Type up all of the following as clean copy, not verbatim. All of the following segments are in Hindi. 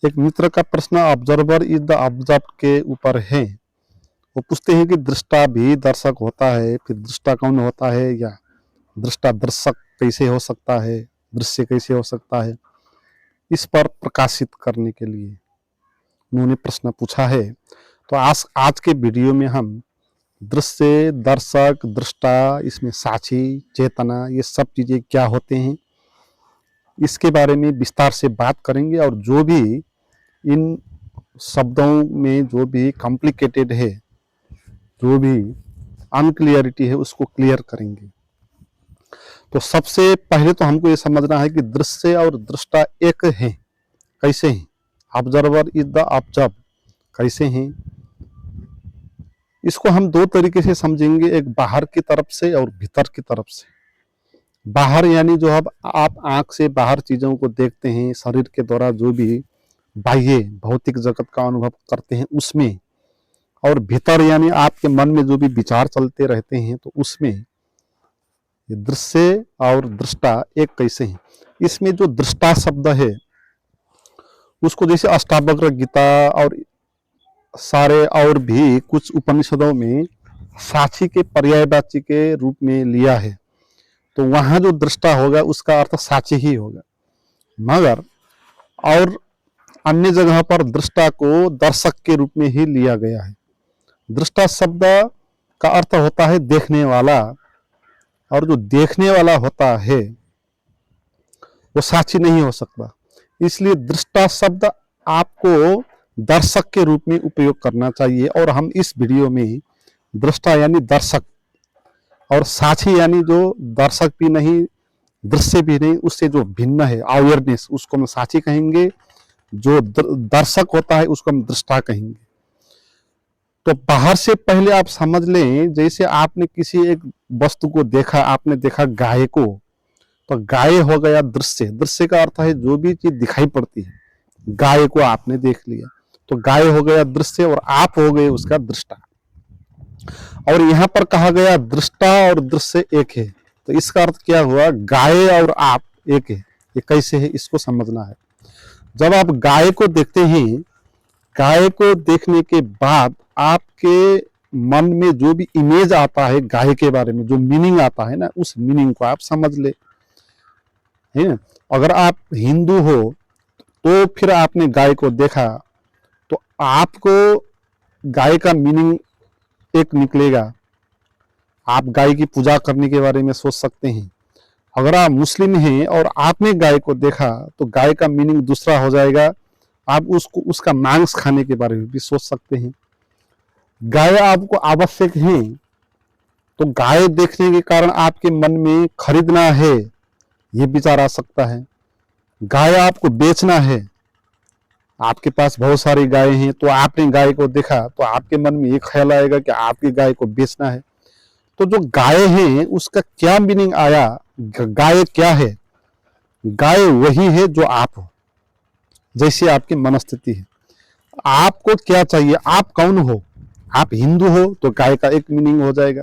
एक मित्र का प्रश्न ऑब्जर्वर इज द ऑब्जर्व के ऊपर है। वो पूछते हैं कि दृष्टा भी दर्शक होता है, फिर दृष्टा कौन होता है, या दृष्टा दर्शक कैसे हो सकता है, दृश्य कैसे हो सकता है। इस पर प्रकाशित करने के लिए उन्होंने प्रश्न पूछा है। तो आज के वीडियो में हम दृश्य, दर्शक, दृष्टा, इसमें साक्षी, चेतना, ये सब चीजें क्या होते हैं, इसके बारे में विस्तार से बात करेंगे। और जो भी इन शब्दों में जो भी कॉम्प्लिकेटेड है, जो भी अनक्लियरिटी है, उसको क्लियर करेंगे। तो सबसे पहले तो हमको ये समझना है कि दृश्य और दृष्टा एक है। कैसे हैं? ऑब्जर्वर इज द ऑब्जर्व कैसे हैं? इसको हम दो तरीके से समझेंगे, एक बाहर की तरफ से और भीतर की तरफ से। बाहर यानी जो अब आप आंख से बाहर चीजों को देखते हैं, शरीर के द्वारा जो भी बाह्य भौतिक जगत का अनुभव करते हैं उसमें, और भीतर यानी आपके मन में जो भी विचार चलते रहते हैं, तो उसमें ये दृश्य और दृष्टा एक कैसे हैं। इसमें जो दृष्टा शब्द है उसको जैसे अष्टावक्र गीता और सारे और भी कुछ उपनिषदों में साक्षी के पर्यायवाची के रूप में लिया है। तो वहां जो दृष्टा होगा उसका अर्थ साक्षी ही होगा। मगर और अन्य जगह पर दृष्टा को दर्शक के रूप में ही लिया गया है। दृष्टा शब्द का अर्थ होता है देखने वाला, और जो देखने वाला होता है वो साक्षी नहीं हो सकता। इसलिए दृष्टा शब्द आपको दर्शक के रूप में उपयोग करना चाहिए। और हम इस वीडियो में दृष्टा यानी दर्शक और साक्षी यानी जो दर्शक भी नहीं, दृश्य भी नहीं, उससे जो भिन्न है अवेयरनेस, उसको हम साक्षी कहेंगे। जो दर्शक होता है उसको हम दृष्टा कहेंगे। तो बाहर से पहले आप समझ लें, जैसे आपने किसी एक वस्तु को देखा, आपने देखा गाय को, तो गाय हो गया दृश्य। दृश्य का अर्थ है जो भी चीज दिखाई पड़ती है। गाय को आपने देख लिया तो गाय हो गया दृश्य, और आप हो गए उसका दृष्टा। और यहाँ पर कहा गया दृष्टा और दृश्य एक है, तो इसका अर्थ क्या हुआ? गाय और आप एक है। ये कैसे है इसको समझना है। जब आप गाय को देखते हैं, गाय को देखने के बाद आपके मन में जो भी इमेज आता है गाय के बारे में, जो मीनिंग आता है ना, उस मीनिंग को आप समझ ले, है ना। अगर आप हिंदू हो तो फिर आपने गाय को देखा तो आपको गाय का मीनिंग एक निकलेगा। आप गाय की पूजा करने के बारे में सोच सकते हैं। अगर आप मुस्लिम हैं और आपने गाय को देखा तो गाय का मीनिंग दूसरा हो जाएगा। आप उसको उसका मांस खाने के बारे में भी सोच सकते हैं। गाय आपको आवश्यक है तो गाय देखने के कारण आपके मन में खरीदना है ये विचार आ सकता है। गाय आपको बेचना है, आपके पास बहुत सारी गाय हैं तो आपने गाय को देखा तो आपके मन में ये ख्याल आएगा कि आपकी गाय को बेचना है। तो जो गाय है उसका क्या मीनिंग आया? गाय क्या है? गाय वही है जो आप हो, जैसी आपकी मनस्थिति है। आपको क्या चाहिए? आप कौन हो? आप हिंदू हो तो गाय का एक मीनिंग हो जाएगा,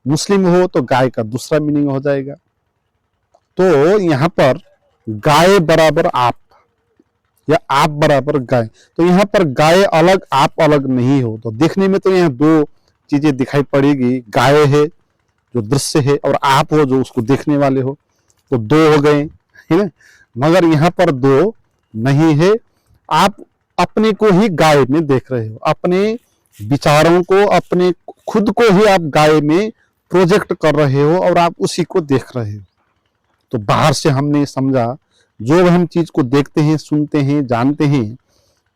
मुस्लिम हो तो गाय का दूसरा मीनिंग हो जाएगा। तो यहाँ पर गाय बराबर आप या आप बराबर गाय, तो यहाँ पर गाय अलग आप अलग नहीं हो। तो देखने में तो यहाँ दो चीजें दिखाई पड़ेगी, गाय है जो दृश्य है और आप हो जो उसको देखने वाले हो, तो दो हो गए, है ना। मगर यहाँ पर दो नहीं है। आप अपने को ही गाय में देख रहे हो, अपने विचारों को, अपने खुद को ही आप गाय में प्रोजेक्ट कर रहे हो और आप उसी को देख रहे हो। तो बाहर से हमने समझा जो हम चीज को देखते हैं, सुनते हैं, जानते हैं,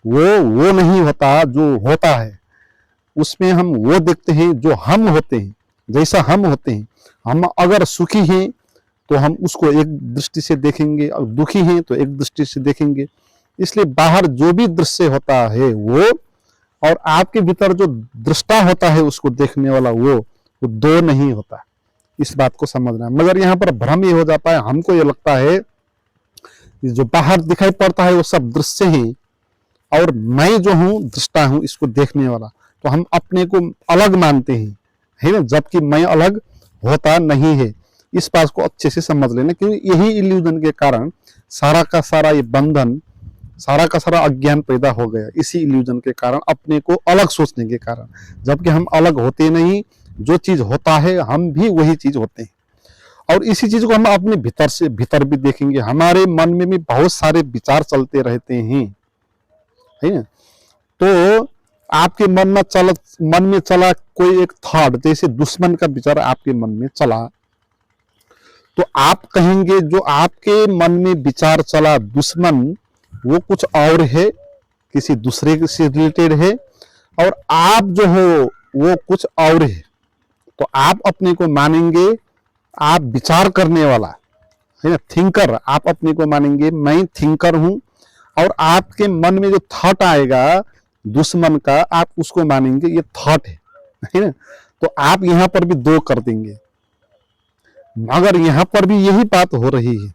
वो नहीं होता जो होता है। उसमें हम वो देखते हैं जो हम होते हैं, जैसा हम होते हैं। हम अगर सुखी हैं तो हम उसको एक दृष्टि से देखेंगे, और दुखी हैं तो एक दृष्टि से देखेंगे। इसलिए बाहर जो भी दृश्य होता है वो, और आपके भीतर जो दृष्टा होता है उसको देखने वाला, वो दो नहीं होता। इस बात को समझना है। मगर यहाँ पर भ्रम ये हो जाता है, हमको ये लगता है जो बाहर दिखाई पड़ता है वो सब दृश्य है और मैं जो हूँ दृष्टा हूँ, इसको देखने वाला। तो हम अपने को अलग मानते हैं, है ना, जबकि मैं अलग होता नहीं है। इस बात को अच्छे से समझ लेना, क्योंकि यही इल्यूजन के कारण सारा का सारा ये बंधन सारा का सारा अज्ञान पैदा हो गया इसी इल्यूजन के कारण, अपने को अलग सोचने के कारण। जबकि हम अलग होते नहीं, जो चीज होता है हम भी वही चीज होते हैं। और इसी चीज को हम अपने भीतर से भीतर भी देखेंगे, हमारे मन में भी बहुत सारे विचार चलते रहते हैं, है ना। तो आपके मन में चला कोई एक थॉट, जैसे दुश्मन का विचार आपके मन में चला, तो आप कहेंगे जो आपके मन में विचार चला दुश्मन, वो कुछ और है, किसी दूसरे से रिलेटेड है, और आप जो हो वो कुछ और है। तो आप अपने को मानेंगे, आप विचार करने वाला है ना, थिंकर, आप अपने को मानेंगे मैं थिंकर हूं, और आपके मन में जो थॉट आएगा दुश्मन का, आप उसको मानेंगे ये थॉट है ना। तो आप यहां पर भी दो कर देंगे। मगर यहां पर भी यही बात हो रही है,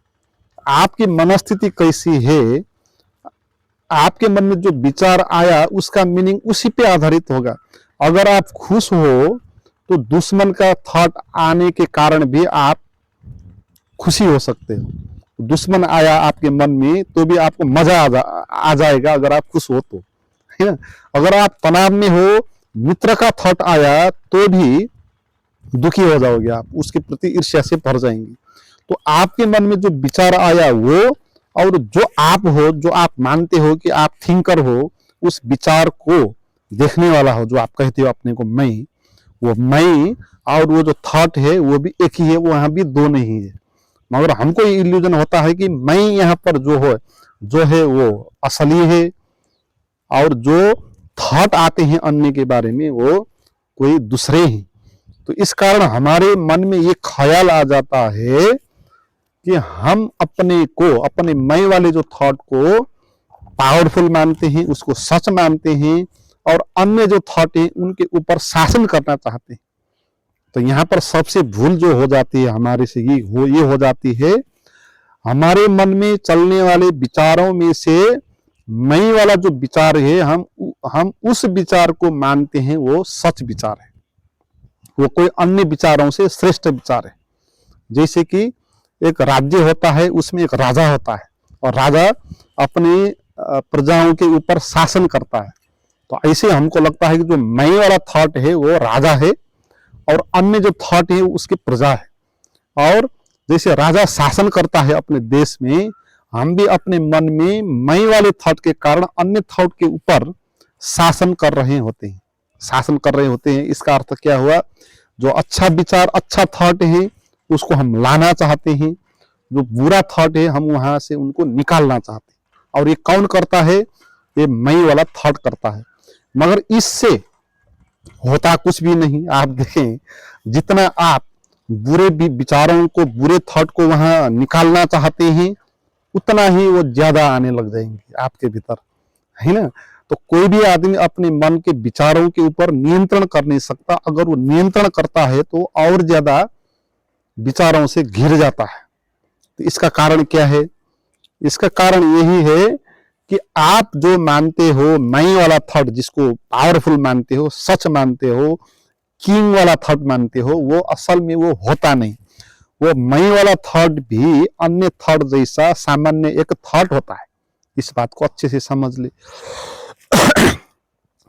आपकी मनस्थिति कैसी है, आपके मन में जो विचार आया उसका मीनिंग उसी पे आधारित होगा। अगर आप खुश हो तो दुश्मन का थॉट आने के कारण भी आप खुशी हो सकते हो। दुश्मन आया आपके मन में तो भी आपको मजा आ जाएगा अगर आप खुश हो तो, है ना। अगर आप तनाव में हो, मित्र का थॉट आया तो भी दुखी हो जाओगे, आप उसके प्रति ईर्ष्या से भर जाएंगे। तो आपके मन में जो विचार आया वो, और जो आप हो, जो आप मानते हो कि आप थिंकर हो, उस विचार को देखने वाला हो, जो आप कहते हो अपने को मैं, वो मैं और वो जो थॉट है वो भी एक ही है, वो यहाँ भी दो नहीं है। मगर हमको ये इल्यूजन होता है कि मैं यहाँ पर जो है वो असली है, और जो थॉट आते हैं अन्य के बारे में वो कोई दूसरे हैं। तो इस कारण हमारे मन में ये ख्याल आ जाता है कि हम अपने को, अपने मैं वाले जो थॉट को पावरफुल मानते हैं, उसको सच मानते हैं, और अन्य जो थॉट है उनके ऊपर शासन करना चाहते हैं। तो यहाँ पर सबसे भूल जो हो जाती है हमारे से ये हो जाती है, हमारे मन में चलने वाले विचारों में से मैं वाला जो विचार है, हम उस विचार को मानते हैं वो सच विचार है, वो कोई अन्य विचारों से श्रेष्ठ विचार है। जैसे कि एक राज्य होता है, उसमें एक राजा होता है, और राजा अपने प्रजाओं के ऊपर शासन करता है। तो ऐसे हमको लगता है कि जो मैं वाला थॉट है वो राजा है, और अन्य जो थॉट है उसकी प्रजा है। और जैसे राजा शासन करता है अपने देश में, हम भी अपने मन में मैं वाले थॉट के कारण अन्य थॉट के ऊपर शासन कर रहे होते हैं। इसका अर्थ क्या हुआ, जो अच्छा विचार, अच्छा थॉट है उसको हम लाना चाहते हैं, जो बुरा थॉट है हम वहां से उनको निकालना चाहते हैं। और ये कौन करता है, ये मैं वाला थॉट करता है। मगर इससे होता कुछ भी नहीं। आप देखें, जितना आप बुरे विचारों को, बुरे थॉट को वहां निकालना चाहते हैं, उतना ही वो ज्यादा आने लग जाएंगे आपके भीतर, है ना। तो कोई भी आदमी अपने मन के विचारों के ऊपर नियंत्रण कर नहीं सकता। अगर वो नियंत्रण करता है तो और ज्यादा विचारों से घिर जाता है। तो इसका कारण क्या है? इसका कारण यही है कि आप जो मानते हो मैं वाला थॉट, जिसको पावरफुल मानते हो, सच मानते हो, किंग वाला थॉट मानते हो, वो असल में वो होता नहीं। वो मैं वाला थॉट भी अन्य थॉट जैसा सामान्य एक थॉट होता है। इस बात को अच्छे से समझ ले।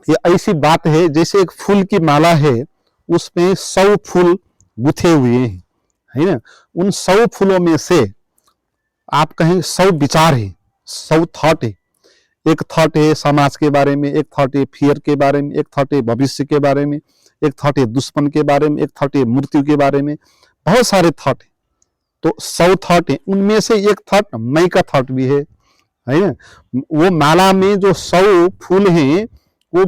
ये ऐसी बात है जैसे एक फूल की माला है, उसमें 100 फूल गुथे हुए हैं, है ना। उन 100 फूलों में से आप कहें 100 विचार है, 100 थॉट है। एक थॉट है समाज के बारे में, एक थॉट है फियर के बारे में, एक थॉट है भविष्य के बारे में, एक थॉट है दुश्मन के बारे में, एक थॉट है मृत्यु के बारे में। बहुत सारे थॉट है। तो 100 थॉट है, उनमें से एक थॉट मैं का थॉट भी है ना। वो माला में जो 100 फूल हैं वो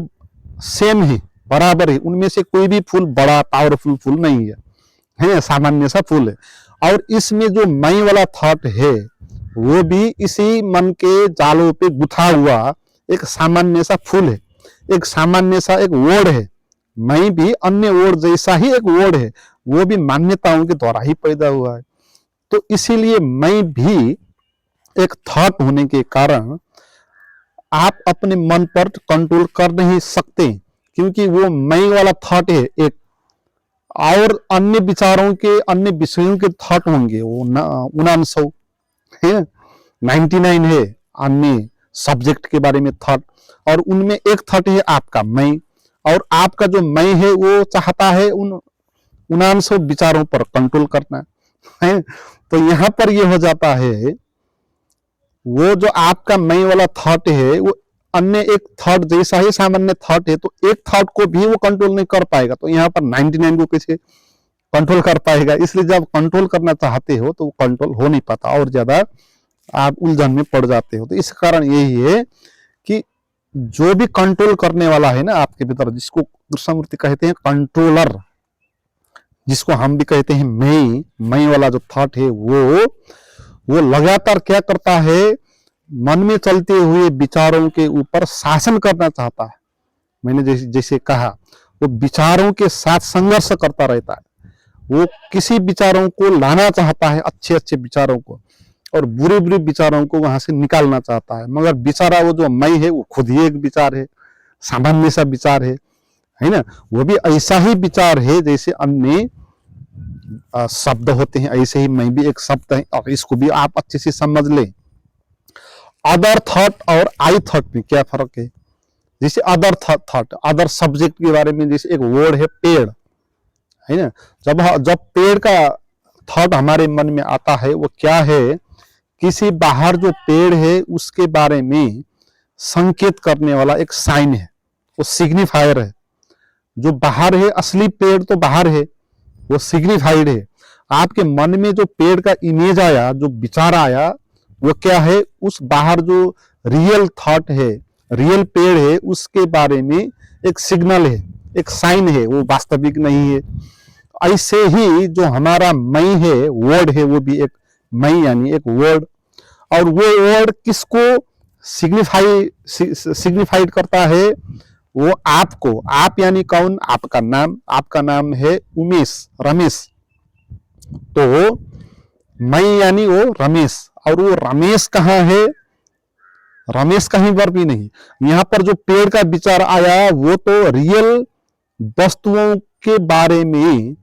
सेम है, बराबर है। उनमें से कोई भी फूल बड़ा पावरफुल फूल नहीं है, सामान्य सा फूल है। और इसमें जो मैं वाला थॉट है वो भी इसी मन के जालों पे गुथा हुआ एक सामान्य सा फूल है, एक सामान्य सा एक वर्ड है। मैं भी अन्य वर्ड जैसा ही एक वर्ड है, वो भी मान्यताओं के द्वारा ही पैदा हुआ है। तो इसीलिए मैं भी एक थॉट होने के कारण आप अपने मन पर कंट्रोल कर नहीं सकते, क्योंकि वो मैं वाला थॉट है एक, और अन्य विचारों के, अन्य विषयों के थॉट होंगे वो 99 है, 99 है अन्य सब्जेक्ट के बारे में थॉट, और उनमें एक थॉट है आपका मैं, और आपका जो मैं है वो चाहता है उन 49 विचारों पर कंट्रोल करना है। तो यहाँ पर ये हो जाता है, वो जो आपका मैं वाला थॉट है वो अन्य एक थॉट जैसा ही सामान्य थॉट है, तो एक थॉट को भी वो कंट्रोल नहीं कर पाएगा, तो यहाँ पर 99 को कैसे कंट्रोल कर पाएगा। इसलिए जब कंट्रोल करना चाहते हो तो वो कंट्रोल हो नहीं पाता और ज्यादा आप उलझन में पड़ जाते हो। तो इस कारण यही है कि जो भी कंट्रोल करने वाला है ना आपके भीतर, जिसको कृष्णमूर्ति कहते हैं कंट्रोलर, जिसको हम भी कहते हैं मैं वाला जो थॉट है, वो लगातार क्या करता है, मन में चलते हुए विचारों के ऊपर शासन करना चाहता है। मैंने जैसे कहा, वो विचारों के साथ संघर्ष करता रहता है, वो किसी विचारों को लाना चाहता है, अच्छे अच्छे विचारों को, और बुरे बुरे विचारों को वहां से निकालना चाहता है। मगर विचारा वो जो मैं है वो खुद ही एक विचार है, सामान्य सा विचार है ना। वो भी ऐसा ही विचार है जैसे अन्य शब्द होते हैं, ऐसे ही मैं भी एक शब्द है, और इसको भी आप अच्छे से समझ लें। अदर थॉट और आई थॉट में क्या फर्क है। जैसे अदर थॉट, अदर सब्जेक्ट के बारे में, जैसे एक वर्ड है पेड़, है ना। जब पेड़ का थॉट हमारे मन में आता है, वो क्या है, किसी बाहर जो पेड़ है उसके बारे में संकेत करने वाला एक साइन है, वो सिग्निफायर है। जो बाहर है, असली पेड़ तो बाहर है, वो सिग्निफाइड है। आपके मन में जो पेड़ का इमेज आया, जो विचार आया, वो क्या है, उस बाहर जो रियल थॉट है, रियल पेड़ है, उसके बारे में एक सिग्नल है, एक साइन है, वो वास्तविक नहीं है। ऐसे ही जो हमारा मैं है, वर्ड है, वो भी एक मैं यानी एक वर्ड, और वो वर्ड किसको सिग्निफाइड करता है, वो आपको। आप यानी कौन, आपका नाम, आपका नाम है उमेश, रमेश, तो मैं यानी वो रमेश, और वो रमेश कहाँ है, रमेश कहीं पर भी नहीं। यहाँ पर जो पेड़ का विचार आया वो तो रियल वस्तुओं के बारे में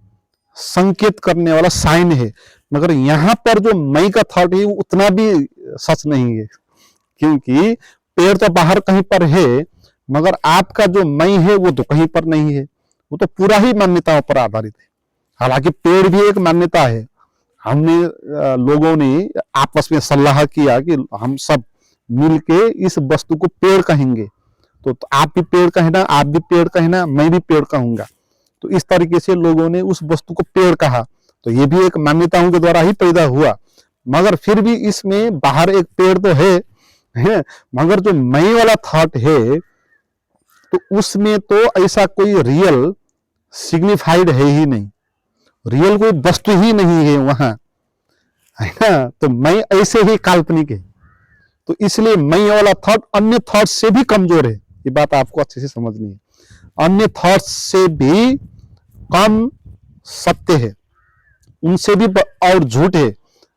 संकेत करने वाला साइन है, मगर यहाँ पर जो मैं का थॉट है वो उतना भी सच नहीं है, क्योंकि पेड़ तो बाहर कहीं पर है, मगर आपका जो मैं है वो तो कहीं पर नहीं है, वो तो पूरा ही मान्यताओं पर आधारित है। हालांकि पेड़ भी एक मान्यता है। हमने लोगों ने आपस में सलाह किया कि हम सब मिलके इस वस्तु को पेड़ कहेंगे, तो आप भी पेड़ कहना, आप भी पेड़ कहना, मैं भी पेड़ कहूंगा। तो इस तरीके से लोगों ने उस वस्तु को पेड़ कहा, तो ये भी एक मान्यताओं के द्वारा ही पैदा हुआ। मगर फिर भी इसमें बाहर एक पेड़ तो है, मगर जो मैं वाला थॉट है, तो उसमें तो ऐसा कोई रियल सिग्निफाइड है ही नहीं, रियल कोई वस्तु ही नहीं है वहां, है ना। तो मैं ऐसे ही काल्पनिक है। तो इसलिए मैं वाला थॉट अन्य थॉट से भी कमजोर है, ये बात आपको अच्छे से समझनी है। अन्य थॉट से भी कम सत्य है, उनसे भी और झूठ है।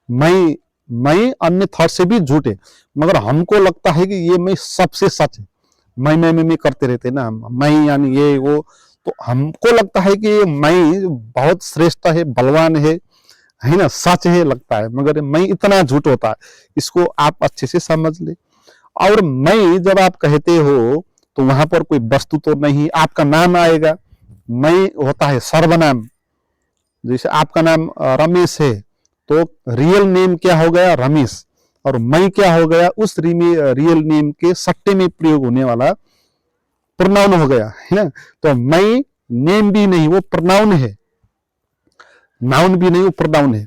मैं अन्य थॉट से भी झूठ है, मगर हमको लगता है कि ये मैं सबसे सच है। मैं करते रहते ना, मैं यानी ये वो, तो हमको लगता है कि ये मैं बहुत श्रेष्ठ है, बलवान है ना, सच है लगता है, मगर मैं इतना झूठ होता है। इसको आप अच्छे से समझ ले। और मैं जब आप कहते हो तो वहां पर कोई वस्तु तो नहीं, आपका नाम आएगा। मैं होता है सर्वनाम, जैसे आपका नाम रमेश है, तो रियल नेम क्या हो गया, रमेश, और मैं क्या हो गया, उस रियल नेम के सट्टे में प्रयोग होने वाला प्रोनाउन हो गया, है ना। तो मैं नेम भी नहीं, वो प्रोनाउन है, नाउन भी नहीं, वो प्रोनाउन है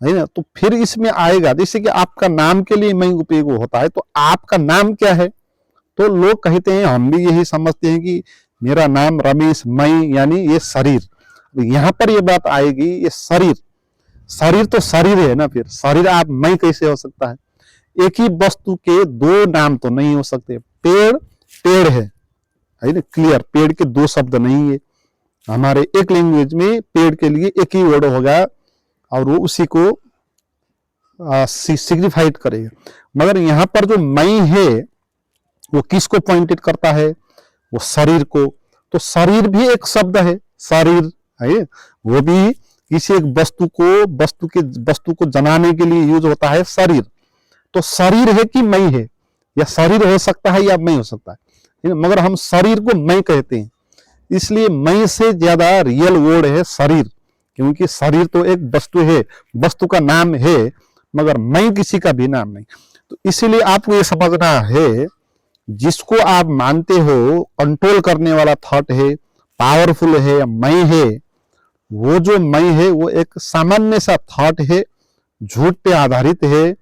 ना। तो फिर इसमें आएगा, जैसे कि आपका नाम के लिए मैं उपयोग होता है, तो आपका नाम क्या है, तो लोग कहते हैं, हम भी यही समझते हैं कि मेरा नाम रमेश, मैं यानी ये शरीर। यहां पर ये बात आएगी, ये शरीर तो शरीर है ना, फिर शरीर आप मैं कैसे हो सकता है। एक ही वस्तु के दो नाम तो नहीं हो सकते। पेड़ है ना, क्लियर, पेड़ के दो शब्द नहीं है। हमारे एक लैंग्वेज में पेड़ के लिए एक ही वर्ड होगा और वो उसी को सिग्निफाइड करेगा। मगर यहाँ पर जो मैं है वो किसको पॉइंटेड करता है, वो शरीर को। तो शरीर भी एक शब्द है, शरीर है, वो भी किसी एक वस्तु को जनाने के लिए यूज होता है, शरीर। तो शरीर है कि मैं है, या शरीर हो सकता है या मैं हो सकता है, मगर हम शरीर को मैं कहते हैं, इसलिए मैं से ज्यादा रियल वर्ड है शरीर, क्योंकि शरीर तो एक वस्तु है, वस्तु का नाम है, मगर मैं किसी का भी नाम नहीं। तो इसीलिए आपको ये समझना है, जिसको आप मानते हो कंट्रोल करने वाला थॉट है, पावरफुल है, मैं है, वो जो मैं है वो एक सामान्य सा थॉट है, झूठ पे आधारित है,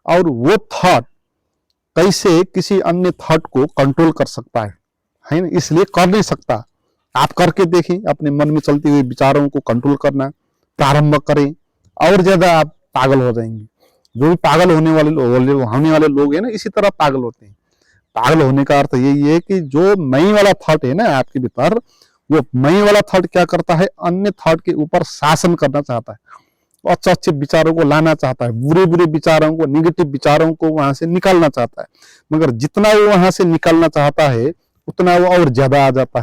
और वो थॉट कैसे किसी अन्य थॉट को कंट्रोल कर सकता है ना, इसलिए कर नहीं सकता। आप करके देखें, अपने मन में चलते हुए विचारों को कंट्रोल करना प्रारंभ करें, और ज्यादा आप पागल हो जाएंगे। जो भी पागल होने वाले लोग हैं ना, इसी तरह पागल होते हैं। पागल होने का अर्थ यही है कि जो मैं वाला थॉट है ना आपके भीतर, वो मैं वाला थॉट क्या करता है, अन्य थॉट के ऊपर शासन करना चाहता है, अच्छे अच्छे विचारों को लाना चाहता है, बुरे बुरे विचारों को, निगेटिव विचारों को वहां से निकालना चाहता है, मगर जितना वो वहां से निकालना चाहता है उतना वो और ज्यादा आ जाता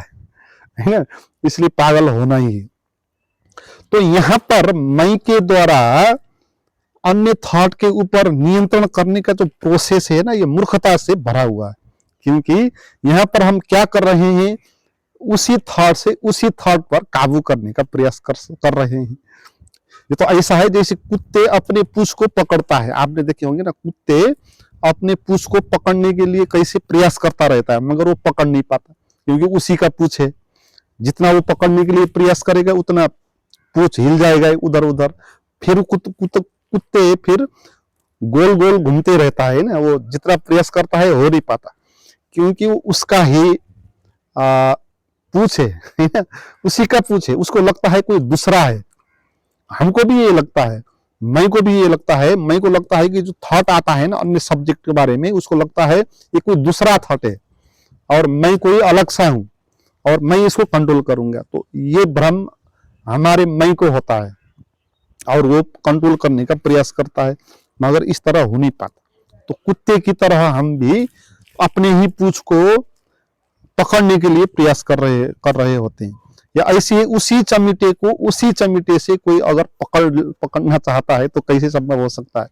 है ना, इसलिए पागल होना ही है। तो यहाँ पर मैं के द्वारा अन्य थॉट के ऊपर नियंत्रण करने का जो प्रोसेस है ना, ये मूर्खता से भरा हुआ है, क्योंकि यहाँ पर हम क्या कर रहे हैं, उसी थॉट से उसी थॉट पर काबू करने का प्रयास कर रहे हैं। ये तो ऐसा है जैसे कुत्ते अपने पूंछ को पकड़ता है, आपने देखे होंगे ना, कुत्ते अपने पूंछ को पकड़ने के लिए कैसे प्रयास करता रहता है, मगर वो पकड़ नहीं पाता, क्योंकि उसी का पूंछ है। जितना वो पकड़ने के लिए प्रयास करेगा उतना पूंछ हिल जाएगा इधर उधर, फिर कुत्ते फिर गोल गोल घूमते रहता है ना, वो जितना प्रयास करता है हो नहीं पाता, क्योंकि वो उसका ही पूंछ है ना, उसी का पूंछ है, उसको लगता है कोई दूसरा है। हमको भी ये लगता है, मैं को भी ये लगता है, मैं को लगता है कि जो थॉट आता है ना अन्य सब्जेक्ट के बारे में, उसको लगता है ये कोई दूसरा थॉट है और मैं कोई अलग सा हूं और मैं इसको कंट्रोल करूंगा। तो ये भ्रम हमारे मैं को होता है और वो कंट्रोल करने का प्रयास करता है, मगर इस तरह हो नहीं पाता। तो कुत्ते की तरह हम भी अपने ही पूंछ को पकड़ने के लिए प्रयास कर रहे होते हैं, या ऐसे उसी चमीटे से कोई अगर पकड़ना चाहता है तो कैसे संभव हो सकता है,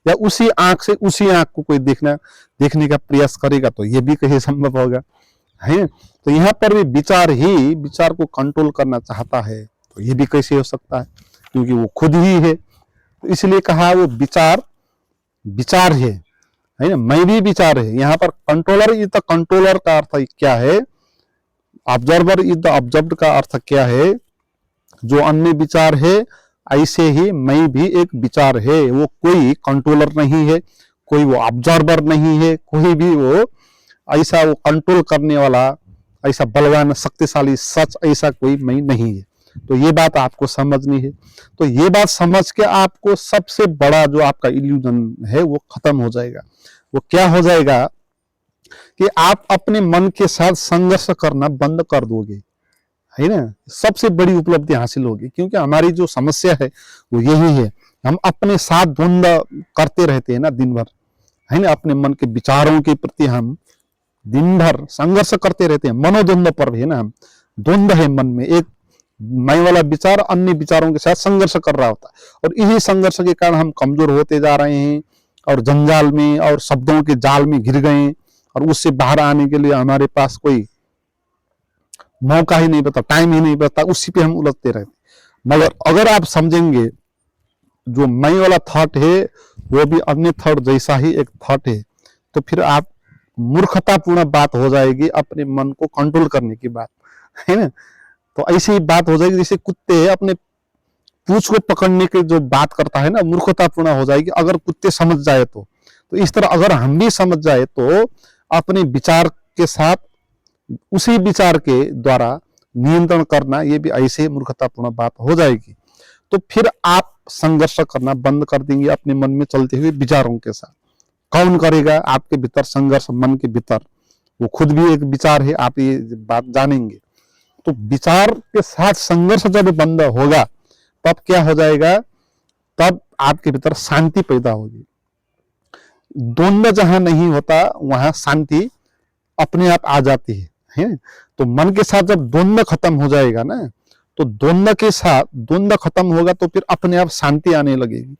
या उसी आंख से उसी आंख को कोई देखने का प्रयास करेगा तो ये भी कैसे संभव होगा, है। तो यहाँ पर भी विचार को कंट्रोल करना चाहता है तो ये भी कैसे हो सकता है, क्योंकि वो खुद ही है। तो इसलिए कहा वो विचार है ना, मैं भी विचार है। यहाँ पर कंट्रोलर इज द कंट्रोलर का अर्थ क्या है, ऑब्जर्वर इज द ऑब्जर्व्ड का अर्थ क्या है, जो अन्य विचार है ऐसे ही मैं भी एक विचार है। वो कोई कंट्रोलर नहीं है, कोई वो ऑब्जर्वर नहीं है, कोई भी वो ऐसा वो कंट्रोल करने वाला ऐसा बलवान शक्तिशाली सच ऐसा कोई मैं नहीं है। तो ये बात आपको समझनी है। तो ये बात समझ के आपको सबसे बड़ा जो आपका इल्यूजन है वो खत्म हो जाएगा। वो क्या हो जाएगा कि आप अपने मन के साथ संघर्ष करना बंद कर दोगे, है ना। सबसे बड़ी उपलब्धि हासिल होगी, क्योंकि हमारी जो समस्या है वो यही है, हम अपने साथ द्वंद्व करते रहते हैं ना दिन भर, है ना। अपने मन के विचारों के प्रति हम दिन भर संघर्ष करते रहते हैं, मनोद्वंद्व पर है ना, हम द्वंद्व है मन में, एक मैं वाला विचार अन्य विचारों के साथ संघर्ष कर रहा होता है, और इसी संघर्ष के कारण हम कमजोर होते जा रहे हैं और जंजाल में और शब्दों के जाल में घिर गए, और उससे बाहर आने के लिए हमारे पास कोई मौका ही नहीं बता, टाइम ही नहीं बता, उसी पे हम उलझते रहते। मगर अगर आप समझेंगे जो मैं वाला थॉट है वो भी अन्य थॉट जैसा ही एक थॉट है, तो फिर आप मूर्खतापूर्ण बात हो जाएगी अपने मन को कंट्रोल करने की बात, है ना। तो ऐसी ही बात हो जाएगी जैसे कुत्ते अपने पूंछ को पकड़ने की जो बात करता है ना, मूर्खतापूर्ण हो जाएगी अगर कुत्ते समझ जाए तो इस तरह अगर हम भी समझ जाए तो अपने विचार के साथ उसी विचार के द्वारा नियंत्रण करना ये भी ऐसे मूर्खतापूर्ण बात हो जाएगी। तो फिर आप संघर्ष करना बंद कर देंगे अपने मन में चलते हुए विचारों के साथ। कौन करेगा आपके भीतर संघर्ष, मन के भीतर? वो खुद भी एक विचार है, आप ये बात जानेंगे। तो विचार के साथ संघर्ष जब बंद होगा तब क्या हो जाएगा, तब आपके भीतर शांति पैदा होगी। द्वंद्व जहां नहीं होता वहां शांति अपने आप आ जाती है। तो मन के साथ जब द्वंद्व खत्म हो जाएगा ना, तो द्वंद्व के साथ द्वंद्व खत्म होगा तो फिर अपने आप शांति आने लगेगी।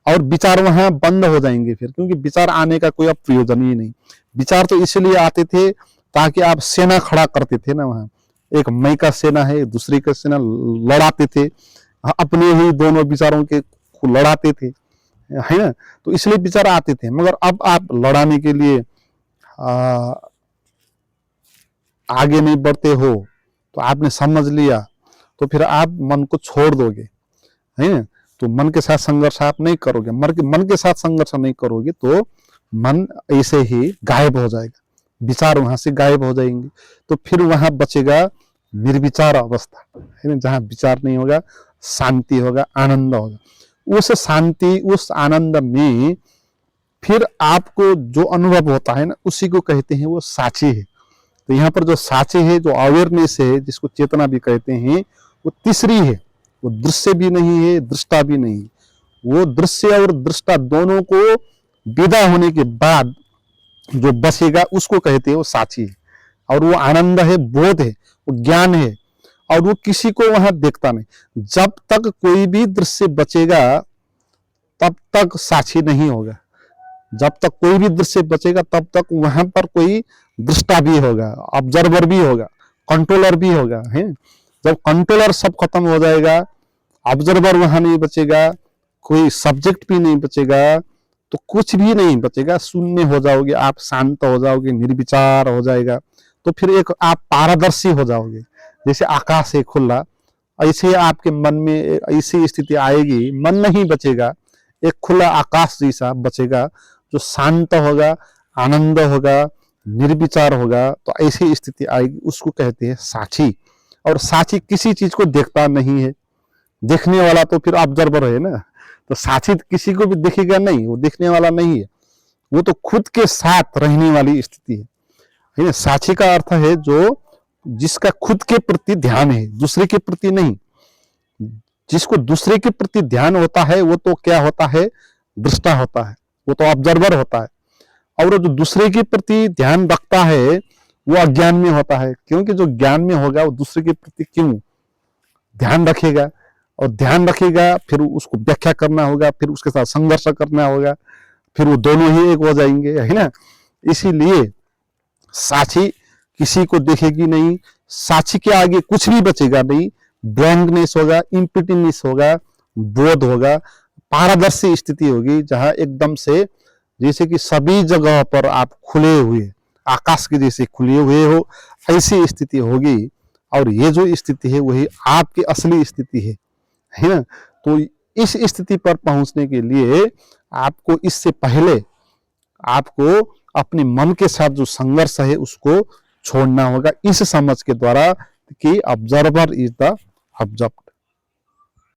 और विचार वहां बंद हो जाएंगे फिर, क्योंकि विचार आने का कोई अब प्रयोजन ही नहीं। विचार तो इसलिए आते थे ताकि आप सेना खड़ा करते थे ना, वहां एक मैं का सेना है, दूसरी का सेना, लड़ाते थे, अपने ही दोनों विचारों के लड़ाते थे, है ना। तो इसलिए विचार आते थे। मगर अब आप लड़ाने के लिए आगे नहीं बढ़ते हो, तो आपने समझ लिया, तो फिर आप मन को छोड़ दोगे, है ना। तो मन के साथ संघर्ष आप नहीं करोगे, मन के साथ संघर्ष नहीं करोगे तो मन ऐसे ही गायब हो जाएगा, विचार वहां से गायब हो जाएंगे। तो फिर वहां बचेगा निर्विचार अवस्था, है ना, जहां विचार नहीं होगा, शांति होगा, आनंद होगा। उस शांति, उस आनंद में फिर आपको जो अनुभव होता है ना, उसी को कहते हैं वो साची है। तो यहाँ पर जो साची है, जो अवेयरनेस है, जिसको चेतना भी कहते हैं, वो तीसरी है। वो दृश्य भी नहीं है, दृष्टा भी नहीं है। वो दृश्य और दृष्टा दोनों को विदा होने के बाद जो बचेगा उसको कहते हैं वो साची है। और वो आनंद है, बोध है, वो ज्ञान है, और वो किसी को वहां देखता नहीं। जब तक कोई भी दृश्य बचेगा तब तक साची नहीं होगा। जब तक कोई भी दृश्य बचेगा तब तक वहां पर कोई दृष्टा भी होगा, ऑब्जर्वर भी होगा, कंट्रोलर भी होगा, है। जब कंट्रोलर सब खत्म हो जाएगा, ऑब्जर्वर वहां नहीं बचेगा, कोई सब्जेक्ट भी नहीं बचेगा, तो कुछ भी नहीं बचेगा, शून्य हो जाओगे आप, शांत हो जाओगे, निर्विचार हो जाएगा। तो फिर एक आप पारदर्शी हो जाओगे, जैसे आकाश है खुला, ऐसे आपके मन में ऐसी स्थिति आएगी, मन नहीं बचेगा, एक खुला आकाश जैसा बचेगा, जो शांत होगा, आनंद होगा, निर्विचार होगा। तो ऐसी स्थिति आएगी, उसको कहते हैं साची। और साची किसी चीज को देखता नहीं है, देखने वाला तो फिर ऑब्जर्वर है ना। तो साची किसी को भी देखेगा नहीं, वो देखने वाला नहीं है, वो तो खुद के साथ रहने वाली स्थिति है ना। साची का अर्थ है जो जिसका खुद के प्रति ध्यान है, दूसरे के प्रति नहीं। जिसको दूसरे के प्रति ध्यान होता है वो तो क्या होता है, दृष्टा होता है, वो तो ऑब्जर्वर होता है। और जो दूसरे के प्रति ध्यान रखता है वो अज्ञान में होता है, क्योंकि जो ज्ञान में होगा वो दूसरे के प्रति क्यों ध्यान रखेगा, और ध्यान रखेगा फिर उसको व्याख्या करना होगा, फिर उसके साथ संघर्ष करना होगा, फिर वो दोनों ही एक हो जाएंगे, है ना। इसीलिए साची किसी को देखेगी नहीं, साची के आगे कुछ भी बचेगा नहीं, ब्लैंकनेस होगा, इम्पिटीनेस होगा, बोध होगा, पारदर्शी स्थिति होगी, जहां एकदम से जैसे कि सभी जगह पर आप खुले हुए, आकाश के जैसे खुले हुए हो, ऐसी स्थिति होगी। और ये जो स्थिति है वही आपकी असली स्थिति है ना। तो इस स्थिति पर पहुंचने के लिए आपको इससे पहले आपको अपने मन के साथ जो संघर्ष है उसको छोड़ना होगा, इस समझ के द्वारा कि ऑब्जर्वर इज द ऑब्जर्व्ड।